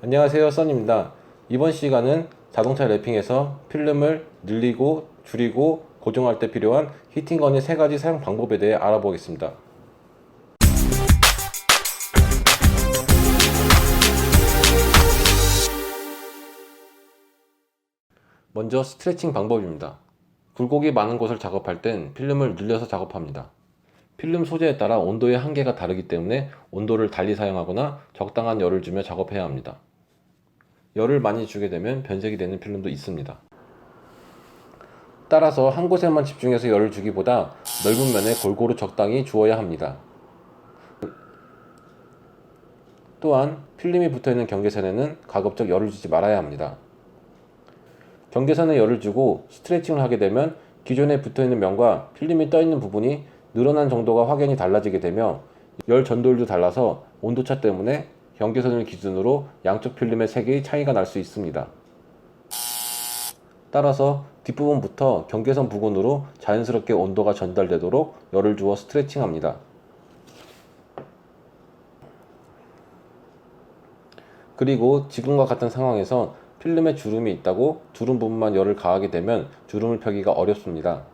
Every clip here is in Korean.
안녕하세요, 써니입니다. 이번 시간은 자동차 랩핑에서 필름을 늘리고 줄이고 고정할 때 필요한 히팅건의 3가지 사용 방법에 대해 알아보겠습니다. 먼저 스트레칭 방법입니다. 굴곡이 많은 곳을 작업할 땐 필름을 늘려서 작업합니다. 필름 소재에 따라 온도의 한계가 다르기 때문에 온도를 달리 사용하거나 적당한 열을 주며 작업해야 합니다. 열을 많이 주게 되면 변색이 되는 필름도 있습니다. 따라서 한 곳에만 집중해서 열을 주기보다 넓은 면에 골고루 적당히 주어야 합니다. 또한 필름이 붙어있는 경계선에는 가급적 열을 주지 말아야 합니다. 경계선에 열을 주고 스트레칭을 하게 되면 기존에 붙어있는 면과 필름이 떠있는 부분이 늘어난 정도가 확연히 달라지게 되며 열 전도율도 달라서 온도차 때문에 경계선을 기준으로 양쪽 필름의 색이 차이가 날 수 있습니다. 따라서 뒷부분부터 경계선 부근으로 자연스럽게 온도가 전달되도록 열을 주어 스트레칭합니다. 그리고 지금과 같은 상황에서 필름에 주름이 있다고 주름 부분만 열을 가하게 되면 주름을 펴기가 어렵습니다.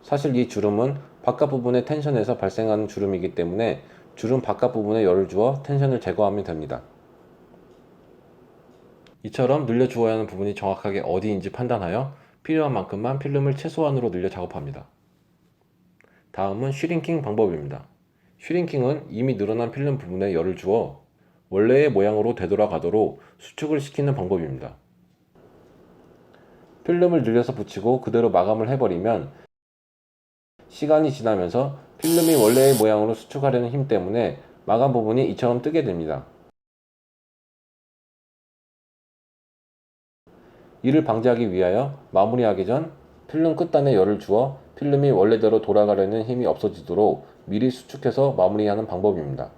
사실 이 주름은 바깥 부분의 텐션에서 발생하는 주름이기 때문에 주름 바깥 부분에 열을 주어 텐션을 제거하면 됩니다. 이처럼 늘려 주어야 하는 부분이 정확하게 어디인지 판단하여 필요한 만큼만 필름을 최소한으로 늘려 작업합니다. 다음은 슈링킹 방법입니다. 슈링킹은 이미 늘어난 필름 부분에 열을 주어 원래의 모양으로 되돌아가도록 수축을 시키는 방법입니다. 필름을 늘려서 붙이고 그대로 마감을 해버리면 시간이 지나면서 필름이 원래의 모양으로 수축하려는 힘 때문에 마감 부분이 이처럼 뜨게 됩니다. 이를 방지하기 위하여 마무리하기 전 필름 끝단에 열을 주어 필름이 원래대로 돌아가려는 힘이 없어지도록 미리 수축해서 마무리하는 방법입니다.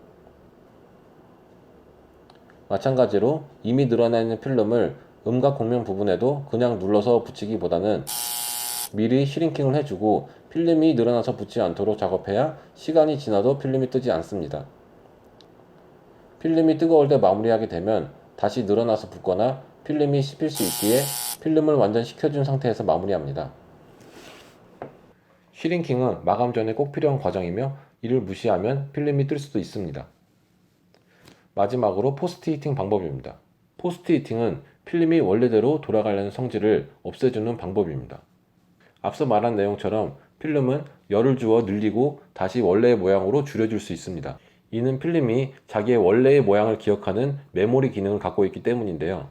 마찬가지로 이미 늘어나 있는 필름을 음각 곡면 부분에도 그냥 눌러서 붙이기보다는 미리 슈링킹을 해주고 필름이 늘어나서 붙지 않도록 작업해야 시간이 지나도 필름이 뜨지 않습니다. 필름이 뜨거울 때 마무리하게 되면 다시 늘어나서 붙거나 필름이 씹힐 수 있기에 필름을 완전 식혀준 상태에서 마무리합니다. 슈링킹은 마감 전에 꼭 필요한 과정이며 이를 무시하면 필름이 뜰 수도 있습니다. 마지막으로 포스트 히팅 방법입니다. 포스트 히팅은 필름이 원래대로 돌아가려는 성질을 없애주는 방법입니다. 앞서 말한 내용처럼 필름은 열을 주어 늘리고 다시 원래의 모양으로 줄여줄 수 있습니다. 이는 필름이 자기의 원래의 모양을 기억하는 메모리 기능을 갖고 있기 때문인데요.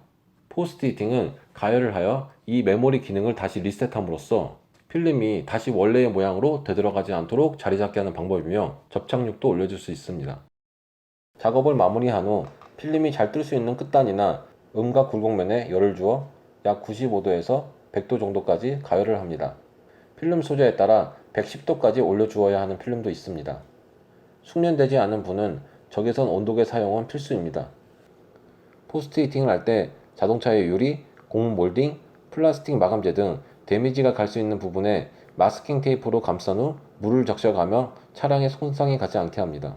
포스트 히팅은 가열을 하여 이 메모리 기능을 다시 리셋함으로써 필름이 다시 원래의 모양으로 되돌아가지 않도록 자리 잡게 하는 방법이며 접착력도 올려줄 수 있습니다. 작업을 마무리한 후 필름이 잘 뜰 수 있는 끝단이나 음각 굴곡면에 열을 주어 약 95도에서 100도 정도까지 가열을 합니다. 필름 소재에 따라 110도까지 올려주어야 하는 필름도 있습니다. 숙련되지 않은 분은 적외선 온도계 사용은 필수입니다. 포스트 히팅을 할 때 자동차의 유리, 고무 몰딩, 플라스틱 마감재 등 데미지가 갈 수 있는 부분에 마스킹 테이프로 감싼 후 물을 적셔가며 차량에 손상이 가지 않게 합니다.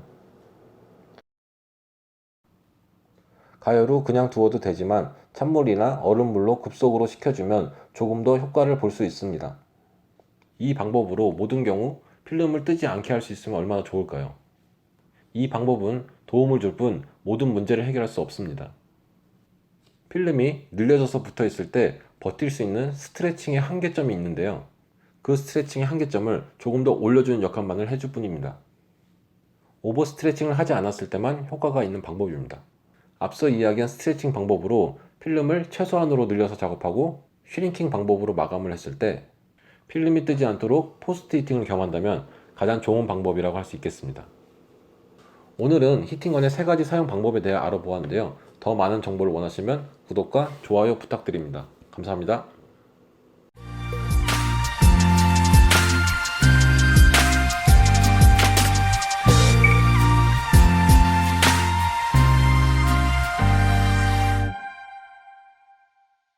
가열 후 그냥 두어도 되지만 찬물이나 얼음물로 급속으로 식혀주면 조금 더 효과를 볼 수 있습니다. 이 방법으로 모든 경우 필름을 뜨지 않게 할 수 있으면 얼마나 좋을까요? 이 방법은 도움을 줄 뿐 모든 문제를 해결할 수 없습니다. 필름이 늘려져서 붙어 있을 때 버틸 수 있는 스트레칭의 한계점이 있는데요. 그 스트레칭의 한계점을 조금 더 올려주는 역할만을 해줄 뿐입니다. 오버 스트레칭을 하지 않았을 때만 효과가 있는 방법입니다. 앞서 이야기한 스트레칭 방법으로 필름을 최소한으로 늘려서 작업하고 슈링킹 방법으로 마감을 했을 때 필름이 뜨지 않도록 포스트 히팅을 겸한다면 가장 좋은 방법이라고 할 수 있겠습니다. 오늘은 히팅건의 3가지 사용 방법에 대해 알아보았는데요. 더 많은 정보를 원하시면 구독과 좋아요 부탁드립니다. 감사합니다.